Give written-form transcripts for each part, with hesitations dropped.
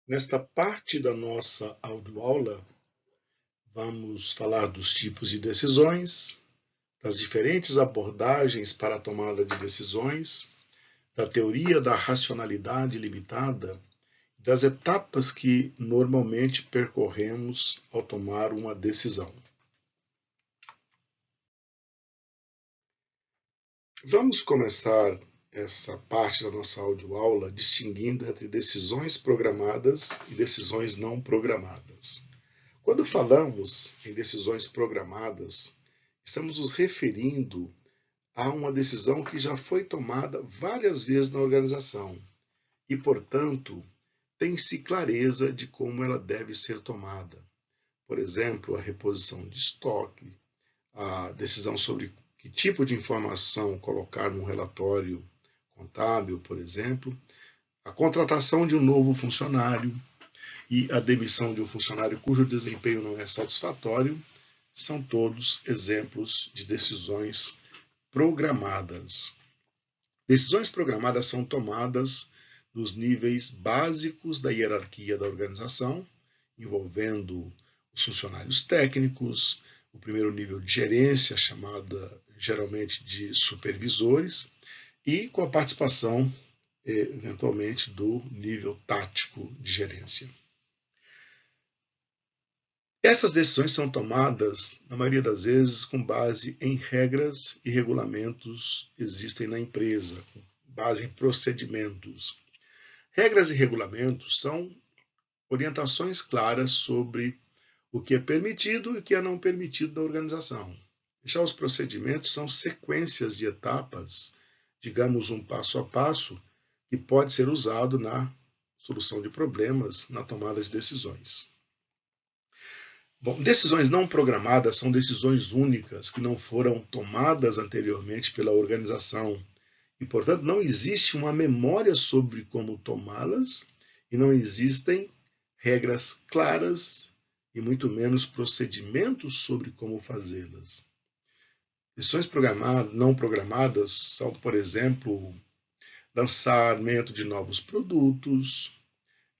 Nesta parte da nossa audioaula, vamos falar dos tipos de decisões, das diferentes abordagens para a tomada de decisões, da teoria da racionalidade limitada, das etapas que normalmente percorremos ao tomar uma decisão. Vamos começar essa parte da nossa audioaula distinguindo entre decisões programadas e decisões não programadas. Quando falamos em decisões programadas, estamos nos referindo a uma decisão que já foi tomada várias vezes na organização e, portanto, tem-se clareza de como ela deve ser tomada. Por exemplo, a reposição de estoque, a decisão sobre que tipo de informação colocar num relatório contábil, por exemplo, a contratação de um novo funcionário e a demissão de um funcionário cujo desempenho não é satisfatório, são todos exemplos de decisões programadas. Decisões programadas são tomadas nos níveis básicos da hierarquia da organização, envolvendo os funcionários técnicos, o primeiro nível de gerência, chamada geralmente de supervisores, e com a participação, eventualmente, do nível tático de gerência. Essas decisões são tomadas, na maioria das vezes, com base em regras e regulamentos que existem na empresa, com base em procedimentos. Regras e regulamentos são orientações claras sobre o que é permitido e o que é não permitido da organização. Já os procedimentos são sequências de etapas, digamos um passo a passo, que pode ser usado na solução de problemas, na tomada de decisões. Bom, decisões não programadas são decisões únicas que não foram tomadas anteriormente pela organização e, portanto, não existe uma memória sobre como tomá-las e não existem regras claras e muito menos procedimentos sobre como fazê-las. Decisões não programadas são, por exemplo, lançamento de novos produtos,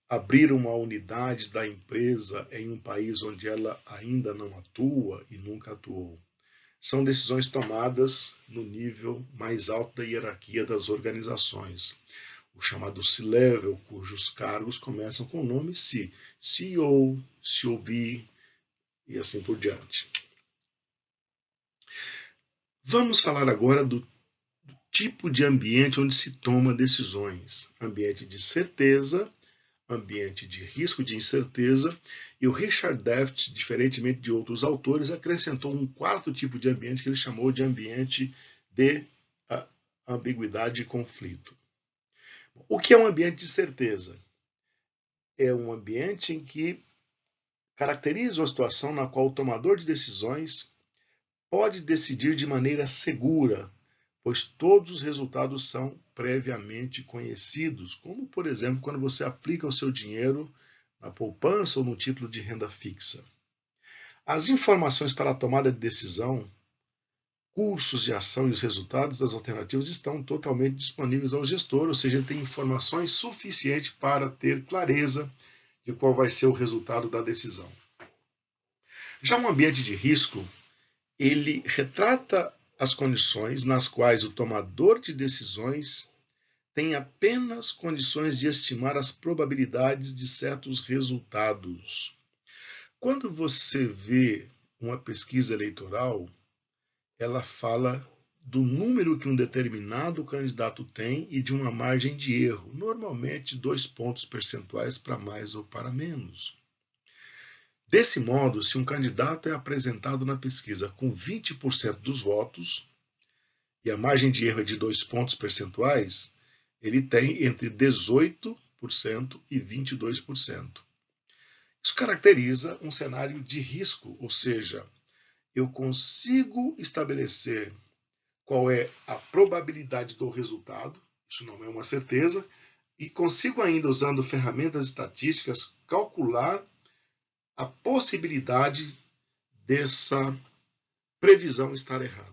abrir uma unidade da empresa em um país onde ela ainda não atua e nunca atuou. São decisões tomadas no nível mais alto da hierarquia das organizações, o chamado C-Level, cujos cargos começam com o nome C, CEO, COB e assim por diante. Vamos falar agora do tipo de ambiente onde se toma decisões. Ambiente de certeza, ambiente de risco de incerteza, e o Richard Deft, diferentemente de outros autores, acrescentou um quarto tipo de ambiente que ele chamou de ambiente de ambiguidade e conflito. O que é um ambiente de certeza? É um ambiente em que caracteriza uma situação na qual o tomador de decisões pode decidir de maneira segura, pois todos os resultados são previamente conhecidos, como, por exemplo, quando você aplica o seu dinheiro na poupança ou no título de renda fixa. As informações para a tomada de decisão, cursos de ação e os resultados das alternativas estão totalmente disponíveis ao gestor, ou seja, ele tem informações suficientes para ter clareza de qual vai ser o resultado da decisão. Já um ambiente de risco, ele retrata as condições nas quais o tomador de decisões tem apenas condições de estimar as probabilidades de certos resultados. Quando você vê uma pesquisa eleitoral, ela fala do número que um determinado candidato tem e de uma margem de erro, normalmente 2 pontos percentuais para mais ou para menos. Desse modo, se um candidato é apresentado na pesquisa com 20% dos votos e a margem de erro é de 2 pontos percentuais, ele tem entre 18% e 22%. Isso caracteriza um cenário de risco, ou seja, eu consigo estabelecer qual é a probabilidade do resultado, isso não é uma certeza, e consigo ainda, usando ferramentas estatísticas, calcular a possibilidade dessa previsão estar errada.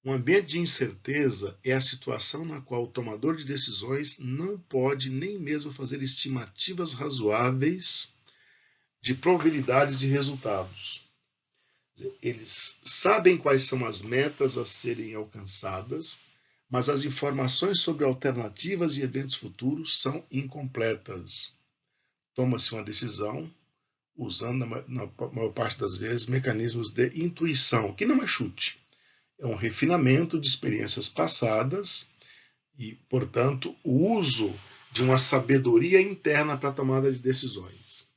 Um ambiente de incerteza é a situação na qual o tomador de decisões não pode nem mesmo fazer estimativas razoáveis de probabilidades e resultados. Eles sabem quais são as metas a serem alcançadas, mas as informações sobre alternativas e eventos futuros são incompletas. Toma-se uma decisão usando, na maior parte das vezes, mecanismos de intuição, que não é chute, é um refinamento de experiências passadas e, portanto, o uso de uma sabedoria interna para a tomada de decisões.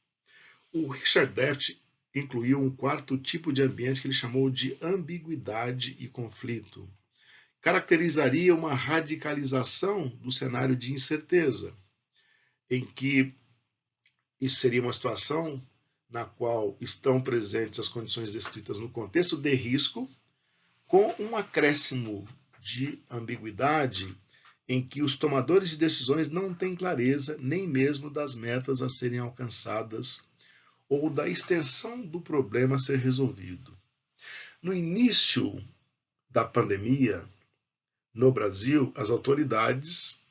O Richard Deft incluiu um quarto tipo de ambiente que ele chamou de ambiguidade e conflito. Caracterizaria uma radicalização do cenário de incerteza, em que isso seria uma situação na qual estão presentes as condições descritas no contexto de risco, com um acréscimo de ambiguidade em que os tomadores de decisões não têm clareza nem mesmo das metas a serem alcançadas ou da extensão do problema a ser resolvido. No início da pandemia, no Brasil, as autoridades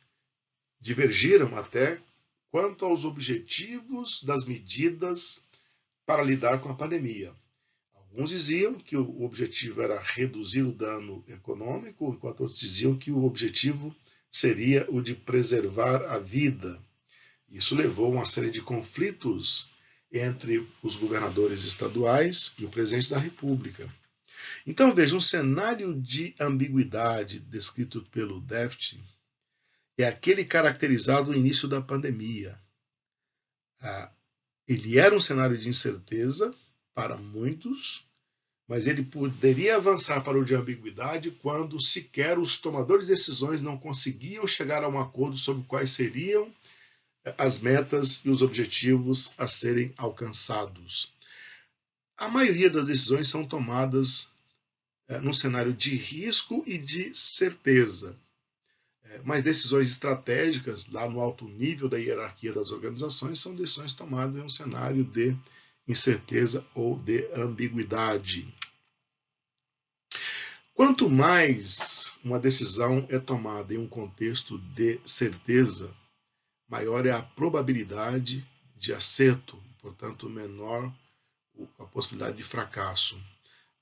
divergiram até quanto aos objetivos das medidas para lidar com a pandemia. Alguns diziam que o objetivo era reduzir o dano econômico, enquanto outros diziam que o objetivo seria o de preservar a vida. Isso levou a uma série de conflitos entre os governadores estaduais e o presidente da República. Então, veja, um cenário de ambiguidade descrito pelo Deft é aquele caracterizado no início da pandemia. Ele era um cenário de incerteza para muitos, mas ele poderia avançar para o de ambiguidade quando sequer os tomadores de decisões não conseguiam chegar a um acordo sobre quais seriam as metas e os objetivos a serem alcançados. A maioria das decisões são tomadas num cenário de risco e de certeza. Mas decisões estratégicas, lá no alto nível da hierarquia das organizações, são decisões tomadas em um cenário de incerteza ou de ambiguidade. Quanto mais uma decisão é tomada em um contexto de certeza, maior é a probabilidade de acerto, portanto, menor a possibilidade de fracasso.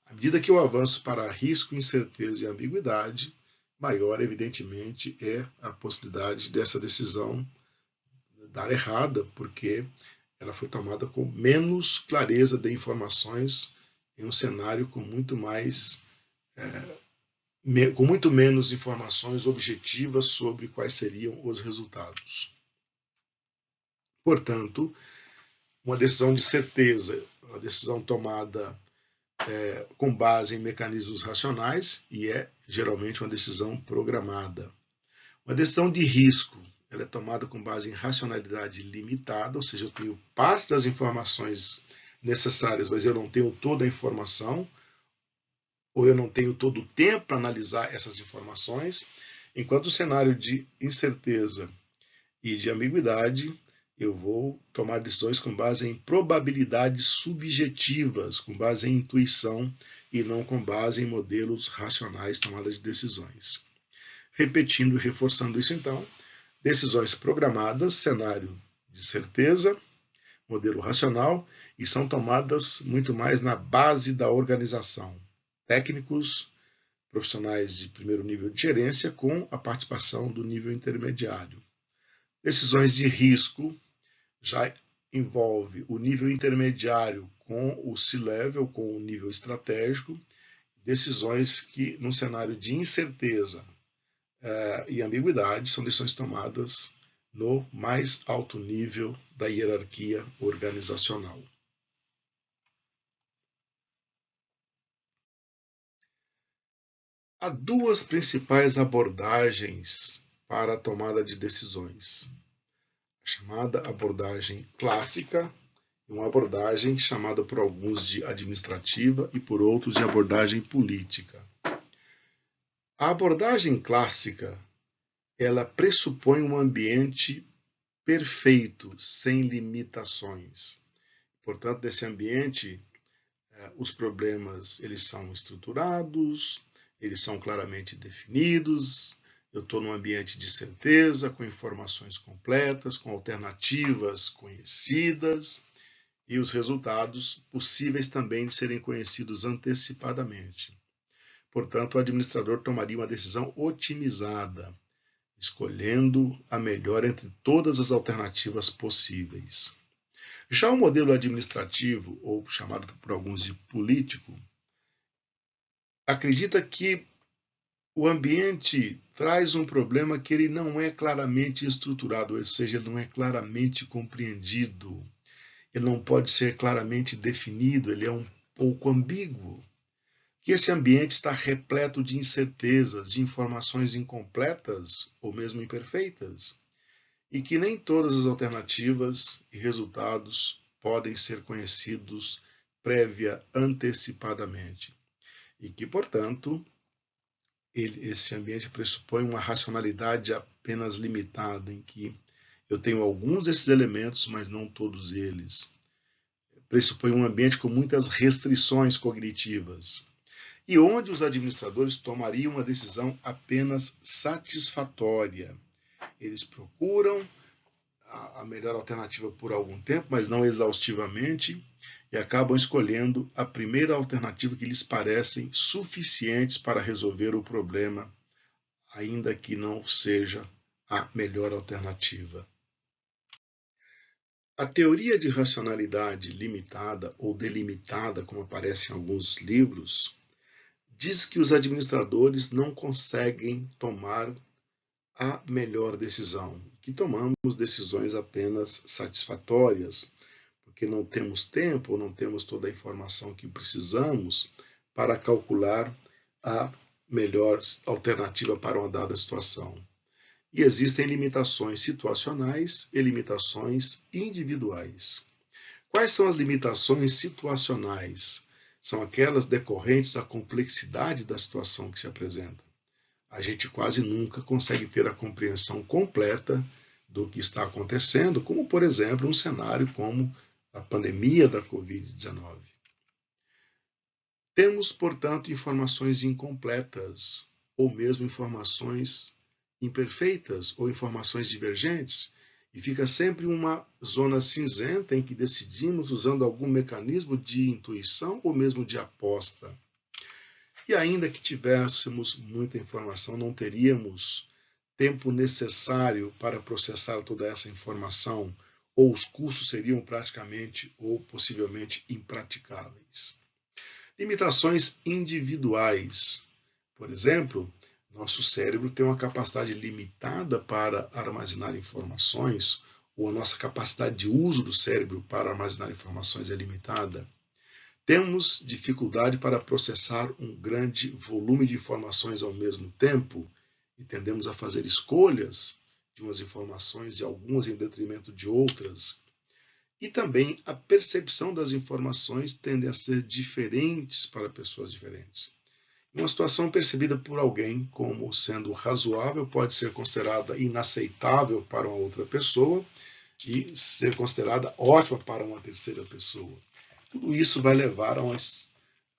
À medida que eu avanço para risco, incerteza e ambiguidade, maior, evidentemente, é a possibilidade dessa decisão dar errada, porque ela foi tomada com menos clareza de informações em um cenário com muito menos informações objetivas sobre quais seriam os resultados. Portanto, uma decisão de certeza, uma decisão tomada com base em mecanismos racionais e é geralmente uma decisão programada. Uma decisão de risco, ela é tomada com base em racionalidade limitada, ou seja, eu tenho parte das informações necessárias, mas eu não tenho toda a informação, ou eu não tenho todo o tempo para analisar essas informações, enquanto o cenário de incerteza e de ambiguidade, eu vou tomar decisões com base em probabilidades subjetivas, com base em intuição e não com base em modelos racionais tomadas de decisões. Repetindo e reforçando isso, então, decisões programadas, cenário de certeza, modelo racional, e são tomadas muito mais na base da organização. Técnicos, profissionais de primeiro nível de gerência, com a participação do nível intermediário. Decisões de risco já envolve o nível intermediário com o C-level, com o nível estratégico. Decisões que, num cenário de incerteza e ambiguidade, são decisões tomadas no mais alto nível da hierarquia organizacional. Há duas principais abordagens para a tomada de decisões. A chamada abordagem clássica e uma abordagem chamada por alguns de administrativa e por outros de abordagem política. A abordagem clássica, ela pressupõe um ambiente perfeito, sem limitações. Portanto, nesse ambiente, os problemas eles são estruturados, eles são claramente definidos, eu estou num ambiente de certeza, com informações completas, com alternativas conhecidas e os resultados possíveis também de serem conhecidos antecipadamente. Portanto, o administrador tomaria uma decisão otimizada, escolhendo a melhor entre todas as alternativas possíveis. Já o modelo administrativo, ou chamado por alguns de político, acredita que o ambiente traz um problema que ele não é claramente estruturado, ou seja, ele não é claramente compreendido, ele não pode ser claramente definido, ele é um pouco ambíguo. Que esse ambiente está repleto de incertezas, de informações incompletas ou mesmo imperfeitas, e que nem todas as alternativas e resultados podem ser conhecidos antecipadamente, e que, portanto, esse ambiente pressupõe uma racionalidade apenas limitada, em que eu tenho alguns desses elementos, mas não todos eles. Pressupõe um ambiente com muitas restrições cognitivas, e onde os administradores tomariam uma decisão apenas satisfatória. Eles procuram a melhor alternativa por algum tempo, mas não exaustivamente, e acabam escolhendo a primeira alternativa que lhes parecem suficientes para resolver o problema, ainda que não seja a melhor alternativa. A teoria de racionalidade limitada ou delimitada, como aparece em alguns livros, diz que os administradores não conseguem tomar a melhor decisão, que tomamos decisões apenas satisfatórias, porque não temos tempo ou não temos toda a informação que precisamos para calcular a melhor alternativa para uma dada situação. E existem limitações situacionais e limitações individuais. Quais são as limitações situacionais? São aquelas decorrentes da complexidade da situação que se apresenta. A gente quase nunca consegue ter a compreensão completa do que está acontecendo, como, por exemplo, um cenário como a pandemia da Covid-19. Temos, portanto, informações incompletas, ou mesmo informações imperfeitas, ou informações divergentes, e fica sempre uma zona cinzenta em que decidimos usando algum mecanismo de intuição ou mesmo de aposta. E ainda que tivéssemos muita informação, não teríamos tempo necessário para processar toda essa informação, ou os cursos seriam praticamente ou possivelmente impraticáveis. Limitações individuais. Por exemplo, nosso cérebro tem uma capacidade limitada para armazenar informações, ou a nossa capacidade de uso do cérebro para armazenar informações é limitada. Temos dificuldade para processar um grande volume de informações ao mesmo tempo e tendemos a fazer escolhas de umas informações e algumas em detrimento de outras. E também a percepção das informações tende a ser diferentes para pessoas diferentes. Uma situação percebida por alguém como sendo razoável pode ser considerada inaceitável para uma outra pessoa e ser considerada ótima para uma terceira pessoa. Tudo isso vai levar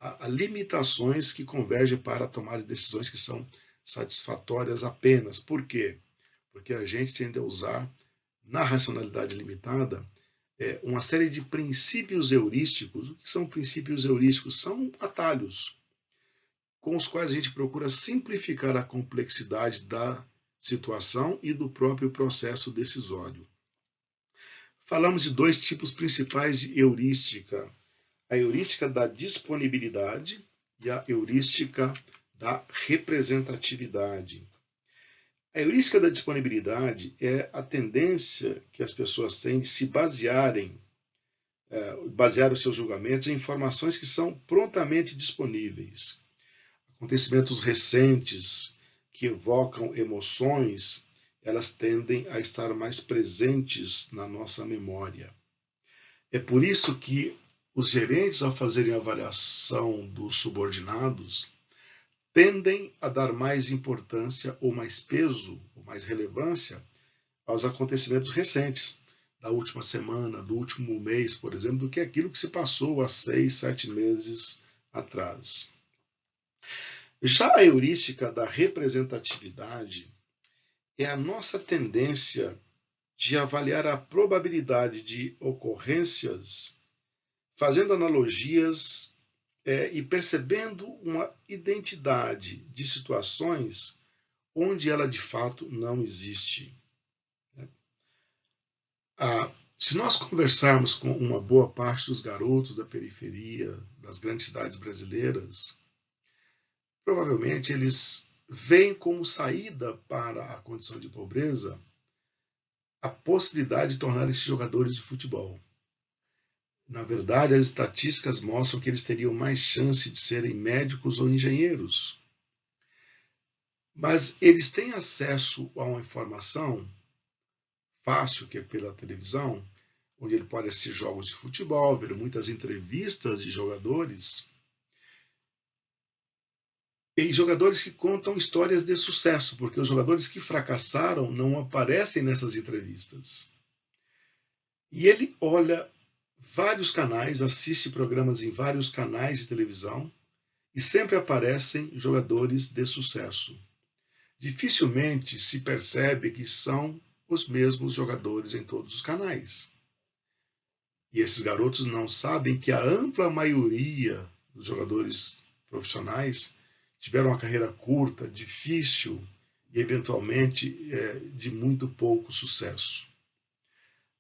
a limitações que convergem para a tomada de decisões que são satisfatórias apenas. Por quê? Porque a gente tende a usar, na racionalidade limitada, uma série de princípios heurísticos. O que são princípios heurísticos? São atalhos com os quais a gente procura simplificar a complexidade da situação e do próprio processo decisório. Falamos de dois tipos principais de heurística: a heurística da disponibilidade e a heurística da representatividade. A heurística da disponibilidade é a tendência que as pessoas têm de se basear os seus julgamentos em informações que são prontamente disponíveis. Acontecimentos recentes que evocam emoções, elas tendem a estar mais presentes na nossa memória. É por isso que os gerentes, ao fazerem a avaliação dos subordinados, tendem a dar mais importância ou mais peso, ou mais relevância aos acontecimentos recentes da última semana, do último mês, por exemplo, do que aquilo que se passou há 6, 7 meses atrás. Já a heurística da representatividade é a nossa tendência de avaliar a probabilidade de ocorrências, fazendo analogias e percebendo uma identidade de situações onde ela de fato não existe. Se nós conversarmos com uma boa parte dos garotos da periferia, das grandes cidades brasileiras, provavelmente eles veem como saída para a condição de pobreza a possibilidade de tornarem-se jogadores de futebol. Na verdade, as estatísticas mostram que eles teriam mais chance de serem médicos ou engenheiros. Mas eles têm acesso a uma informação fácil, que é pela televisão, onde ele pode assistir jogos de futebol, ver muitas entrevistas de jogadores, e jogadores que contam histórias de sucesso, porque os jogadores que fracassaram não aparecem nessas entrevistas. E ele olha vários canais, assiste programas em vários canais de televisão e sempre aparecem jogadores de sucesso. Dificilmente se percebe que são os mesmos jogadores em todos os canais. E esses garotos não sabem que a ampla maioria dos jogadores profissionais tiveram uma carreira curta, difícil e, eventualmente, de muito pouco sucesso.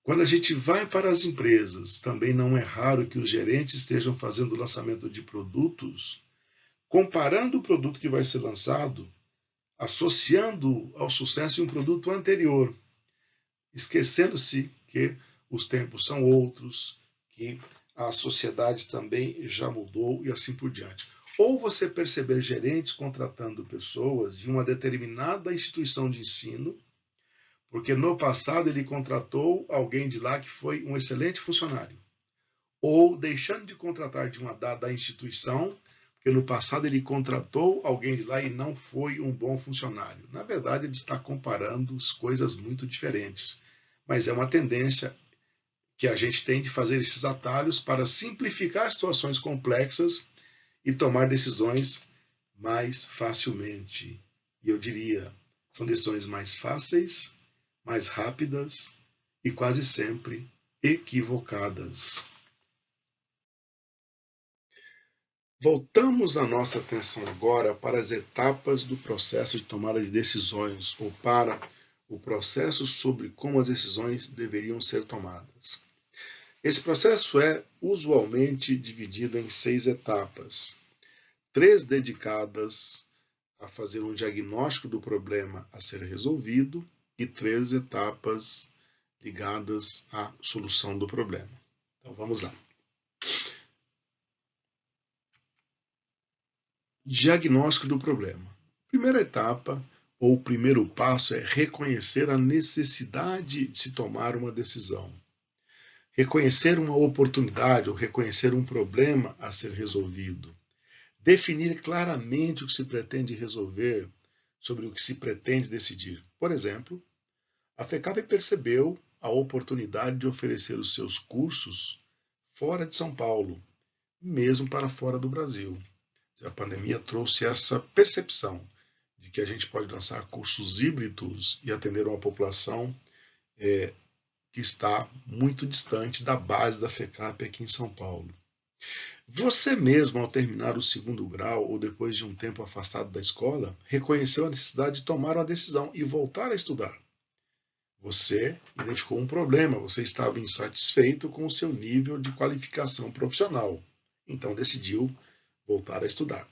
Quando a gente vai para as empresas, também não é raro que os gerentes estejam fazendo o lançamento de produtos, comparando o produto que vai ser lançado, associando ao sucesso de um produto anterior, esquecendo-se que os tempos são outros, que a sociedade também já mudou e assim por diante. Ou você perceber gerentes contratando pessoas de uma determinada instituição de ensino, porque no passado ele contratou alguém de lá que foi um excelente funcionário. Ou deixando de contratar de uma dada instituição, porque no passado ele contratou alguém de lá e não foi um bom funcionário. Na verdade, ele está comparando as coisas muito diferentes. Mas é uma tendência que a gente tem de fazer esses atalhos para simplificar situações complexas e tomar decisões mais facilmente. E eu diria, são decisões mais fáceis, mais rápidas e quase sempre equivocadas. Voltamos a nossa atenção agora para as etapas do processo de tomada de decisões, ou para o processo sobre como as decisões deveriam ser tomadas. Esse processo é usualmente dividido em 6 etapas, 3 dedicadas a fazer um diagnóstico do problema a ser resolvido e 3 etapas ligadas à solução do problema. Então vamos lá. Diagnóstico do problema. Primeira etapa, ou primeiro passo, é reconhecer a necessidade de se tomar uma decisão. Reconhecer uma oportunidade ou reconhecer um problema a ser resolvido. Definir claramente o que se pretende resolver, sobre o que se pretende decidir. Por exemplo, a FECAP percebeu a oportunidade de oferecer os seus cursos fora de São Paulo, mesmo para fora do Brasil. A pandemia trouxe essa percepção de que a gente pode lançar cursos híbridos e atender uma população que está muito distante da base da FECAP aqui em São Paulo. Você mesmo, ao terminar o 2º grau ou depois de um tempo afastado da escola, reconheceu a necessidade de tomar uma decisão e voltar a estudar. Você identificou um problema, você estava insatisfeito com o seu nível de qualificação profissional, então decidiu voltar a estudar.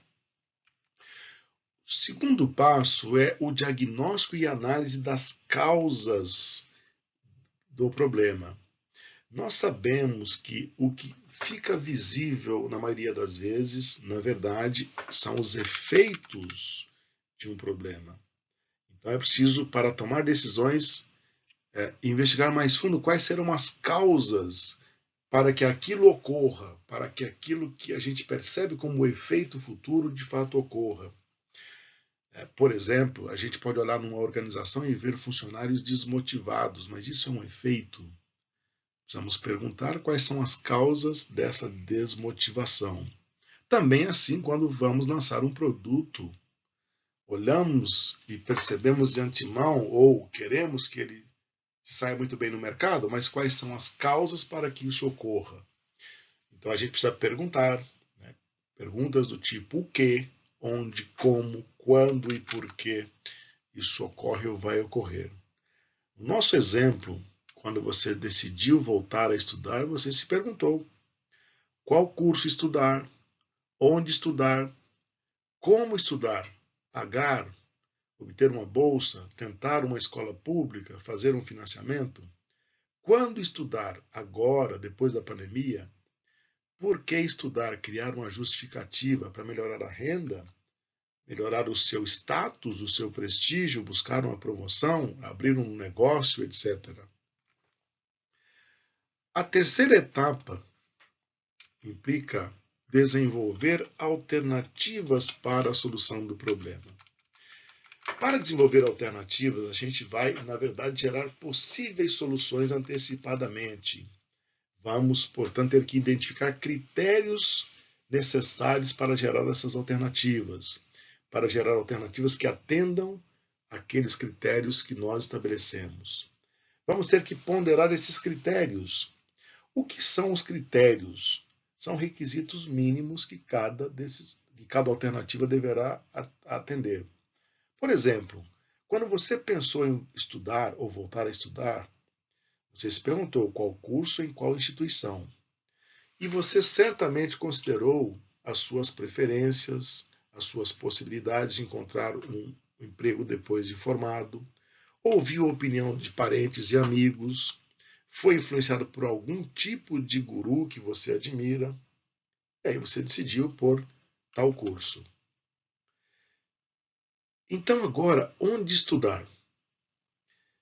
O segundo passo é o diagnóstico e análise das causas do problema. Nós sabemos que o que fica visível na maioria das vezes, na verdade, são os efeitos de um problema. Então é preciso, para tomar decisões, investigar mais fundo quais serão as causas para que aquilo ocorra, para que aquilo que a gente percebe como efeito futuro de fato ocorra. Por exemplo, a gente pode olhar numa organização e ver funcionários desmotivados, mas isso é um efeito. Precisamos perguntar quais são as causas dessa desmotivação. Também assim, quando vamos lançar um produto olhamos e percebemos de antemão ou queremos que ele saia muito bem no mercado, mas quais são as causas para que isso ocorra? Então a gente precisa perguntar, né? Perguntas do tipo o que, onde, como, quando e por que isso ocorre ou vai ocorrer. No nosso exemplo, quando você decidiu voltar a estudar, você se perguntou qual curso estudar, onde estudar, como estudar, pagar, obter uma bolsa, tentar uma escola pública, fazer um financiamento. Quando estudar agora, depois da pandemia, por que estudar, criar uma justificativa para melhorar a renda, melhorar o seu status, o seu prestígio, buscar uma promoção, abrir um negócio, etc. A terceira etapa implica desenvolver alternativas para a solução do problema. Para desenvolver alternativas, a gente vai, na verdade, gerar possíveis soluções antecipadamente. Vamos, portanto, ter que identificar critérios necessários para gerar essas alternativas, para gerar alternativas que atendam aqueles critérios que nós estabelecemos. Vamos ter que ponderar esses critérios. O que são os critérios? São requisitos mínimos que cada alternativa deverá atender. Por exemplo, quando você pensou em estudar ou voltar a estudar, você se perguntou qual curso em qual instituição. E você certamente considerou as suas preferências, as suas possibilidades de encontrar um emprego depois de formado, ouviu a opinião de parentes e amigos, foi influenciado por algum tipo de guru que você admira, e aí você decidiu por tal curso. Então agora, onde estudar?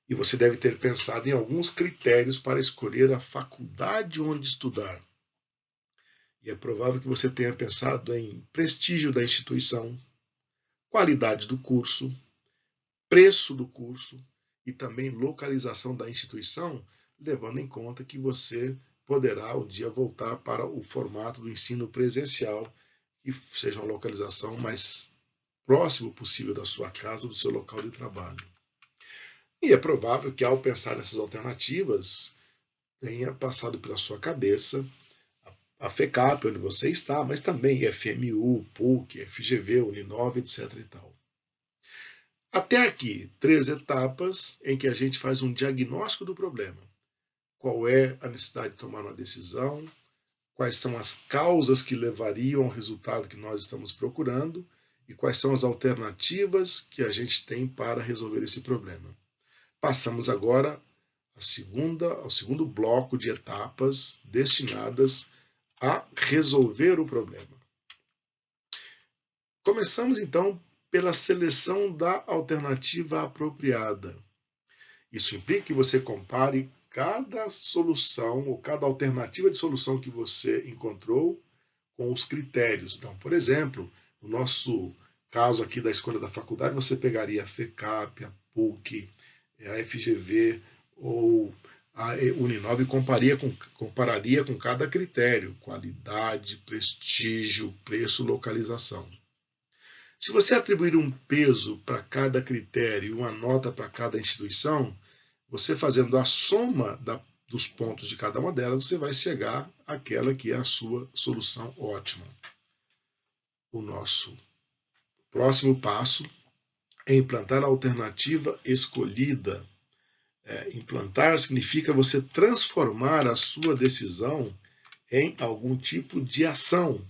E você deve ter pensado em alguns critérios para escolher a faculdade onde estudar. E é provável que você tenha pensado em prestígio da instituição, qualidade do curso, preço do curso e também localização da instituição, levando em conta que você poderá um dia voltar para o formato do ensino presencial, que seja uma localização mais próximo possível da sua casa, do seu local de trabalho. E é provável que, ao pensar nessas alternativas, tenha passado pela sua cabeça a FECAP, onde você está, mas também FMU, PUC, FGV, Uninove, etc. e tal. Até aqui, 3 etapas em que a gente faz um diagnóstico do problema. Qual é a necessidade de tomar uma decisão, quais são as causas que levariam ao resultado que nós estamos procurando e quais são as alternativas que a gente tem para resolver esse problema. Passamos agora ao segundo bloco de etapas destinadas a resolver o problema. Começamos então pela seleção da alternativa apropriada. Isso implica que você compare cada solução ou cada alternativa de solução que você encontrou com os critérios. Então, por exemplo, no nosso caso aqui da escolha da faculdade, você pegaria a FECAP, a PUC, a FGV ou a Uninove e compararia com cada critério, qualidade, prestígio, preço, localização. Se você atribuir um peso para cada critério e uma nota para cada instituição, você fazendo a soma dos pontos de cada uma delas, você vai chegar àquela que é a sua solução ótima. O nosso próximo passo é implantar a alternativa escolhida. Implantar significa você transformar a sua decisão em algum tipo de ação.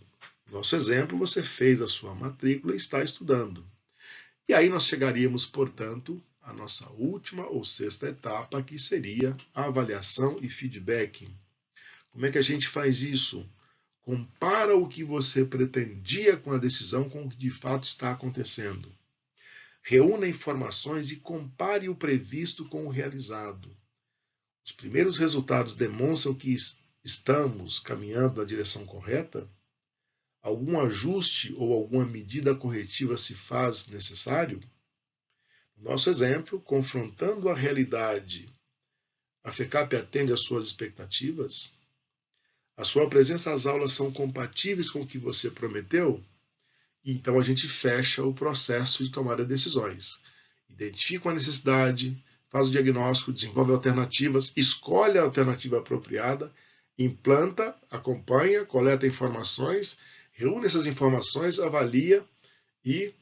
No nosso exemplo, você fez a sua matrícula e está estudando. E aí nós chegaríamos, portanto, à nossa última ou sexta etapa, que seria a avaliação e feedback. Como é que a gente faz isso? Compara o que você pretendia com a decisão com o que de fato está acontecendo. Reúna informações e compare o previsto com o realizado. Os primeiros resultados demonstram que estamos caminhando na direção correta? Algum ajuste ou alguma medida corretiva se faz necessário? No nosso exemplo, confrontando a realidade, a FECAP atende às suas expectativas? A sua presença às aulas são compatíveis com o que você prometeu? Então a gente fecha o processo de tomada de decisões. Identifica uma necessidade, faz o diagnóstico, desenvolve alternativas, escolhe a alternativa apropriada, implanta, acompanha, coleta informações, reúne essas informações, avalia e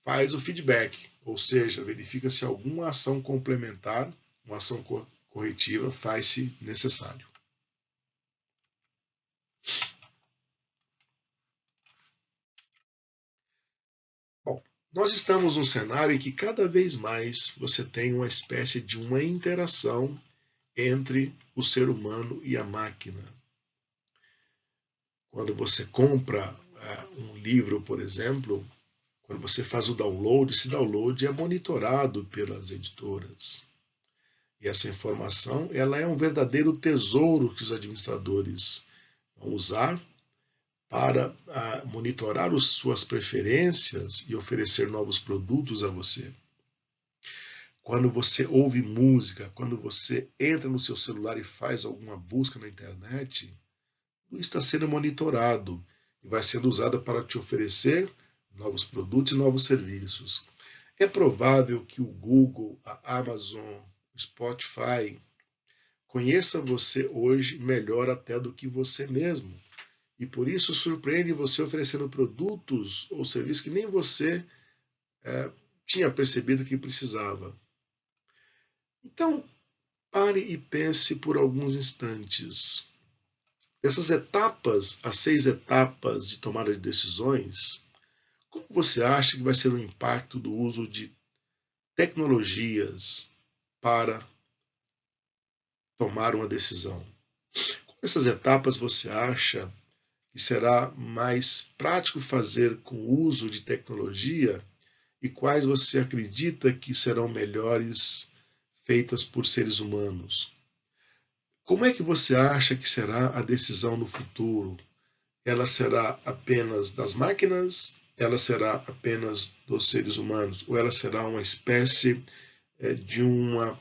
faz o feedback, ou seja, verifica se alguma ação complementar, uma ação corretiva, faz-se necessário. Bom, nós estamos num cenário em que cada vez mais você tem uma espécie de uma interação entre o ser humano e a máquina. Quando você compra um livro, por exemplo, quando você faz o download, esse download é monitorado pelas editoras. E essa informação, ela é um verdadeiro tesouro que os administradores vão usar para monitorar as suas preferências e oferecer novos produtos a você. Quando você ouve música, quando você entra no seu celular e faz alguma busca na internet, está sendo monitorado e vai sendo usado para te oferecer novos produtos e novos serviços. É provável que o Google, a Amazon, o Spotify conheça você hoje melhor até do que você mesmo. E por isso surpreende você oferecendo produtos ou serviços que nem você tinha percebido que precisava. Então, pare e pense por alguns instantes. Essas etapas, as 6 etapas de tomada de decisões, como você acha que vai ser o impacto do uso de tecnologias para tomar uma decisão? Qual dessas etapas você acha que será mais prático fazer com o uso de tecnologia e quais você acredita que serão melhores feitas por seres humanos? Como é que você acha que será a decisão no futuro? Ela será apenas das máquinas? Ela será apenas dos seres humanos? Ou ela será uma espécie de uma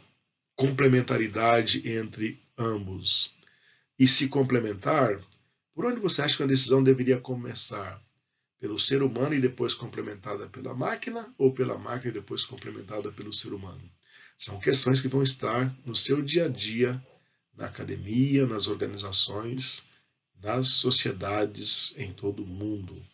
complementaridade entre ambos? E se complementar, por onde você acha que a decisão deveria começar? Pelo ser humano e depois complementada pela máquina, ou pela máquina e depois complementada pelo ser humano? São questões que vão estar no seu dia a dia, na academia, nas organizações, nas sociedades em todo o mundo.